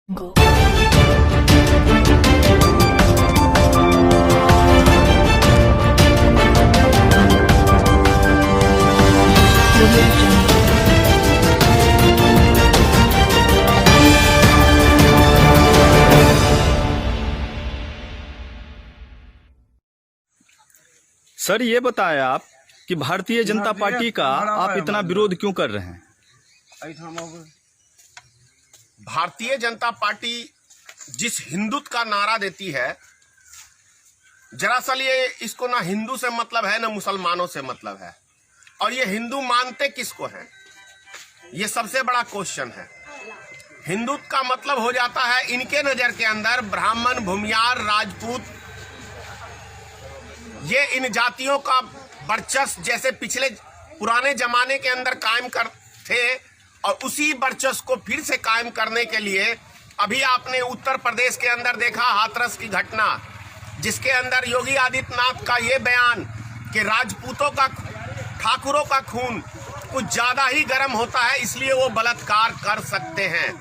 Go. Sir ये बताएं आप कि भारतीय जनता पार्टी का आप इतना विरोध क्यों कर रहे हैं? भारतीय जनता पार्टी जिस हिंदुत्व का नारा देती है, दरअसल ये इसको ना हिंदू से मतलब है ना मुसलमानों से मतलब है। और ये हिंदू मानते किसको हैं, ये सबसे बड़ा क्वेश्चन है। हिंदुत्व का मतलब हो जाता है इनके नजर के अंदर ब्राह्मण, भूमियार, राजपूत, ये इन जातियों का वर्चस्व जैसे पिछले पुराने जमाने के अंदर कायम कर थे, और उसी वर्चस्व को फिर से कायम करने के लिए अभी आपने उत्तर प्रदेश के अंदर देखा हाथरस की घटना, जिसके अंदर योगी आदित्यनाथ का ये बयान कि राजपूतों का, ठाकुरों का खून कुछ ज्यादा ही गर्म होता है, इसलिए वो बलात्कार कर सकते हैं।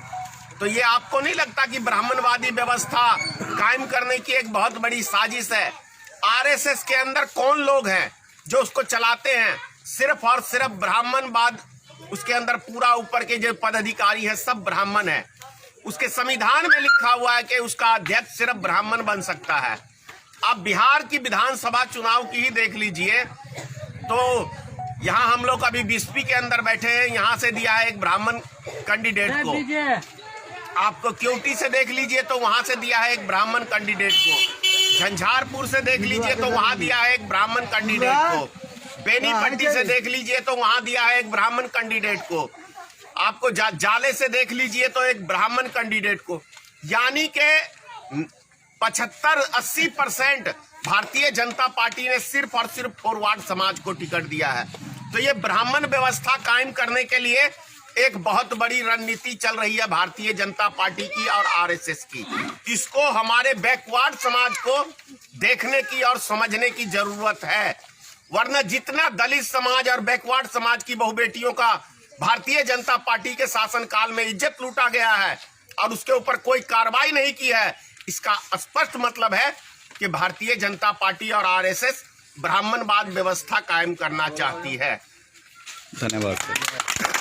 तो ये आपको नहीं लगता कि ब्राह्मणवादी व्यवस्था कायम करने की एक बहुत बड़ी साजिश है? आरएसएस के अंदर कौन लोग हैं जो उसको चलाते हैं? सिर्फ और सिर्फ ब्राह्मणवाद। उसके अंदर पूरा ऊपर के जो पदाधिकारी हैं सब ब्राह्मण हैं। उसके संविधान में लिखा हुआ है कि उसका अध्यक्ष सिर्फ ब्राह्मण बन सकता है। आप बिहार की विधानसभा चुनाव की ही देख लीजिए, तो यहाँ हम लोग अभी बीएसपी के अंदर बैठे हैं, यहाँ से दिया है एक ब्राह्मण कैंडिडेट को। आपको क्योटी से देख लीजिए तो वहां से दिया है एक ब्राह्मण कैंडिडेट को। झंझारपुर से देख लीजिए तो वहां दिया है एक ब्राह्मण कैंडिडेट को। बेनीपट्टी से देख लीजिए तो वहां दिया है एक ब्राह्मण कैंडिडेट को। आपको जाले से देख लीजिए तो एक ब्राह्मण कैंडिडेट को। यानी के 75-80% भारतीय जनता पार्टी ने सिर्फ और सिर्फ फॉरवर्ड समाज को टिकट दिया है। तो ये ब्राह्मण व्यवस्था कायम करने के लिए एक बहुत बड़ी रणनीति चल रही है भारतीय जनता पार्टी की और आरएसएस की। इसको हमारे बैकवर्ड समाज को देखने की और समझने की जरूरत है, वरना जितना दलित समाज और बैकवर्ड समाज की बहु बेटियों का भारतीय जनता पार्टी के शासनकाल में इज्जत लूटा गया है और उसके ऊपर कोई कार्रवाई नहीं की है, इसका स्पष्ट मतलब है कि भारतीय जनता पार्टी और आरएसएस ब्राह्मणवाद व्यवस्था कायम करना चाहती है। धन्यवाद।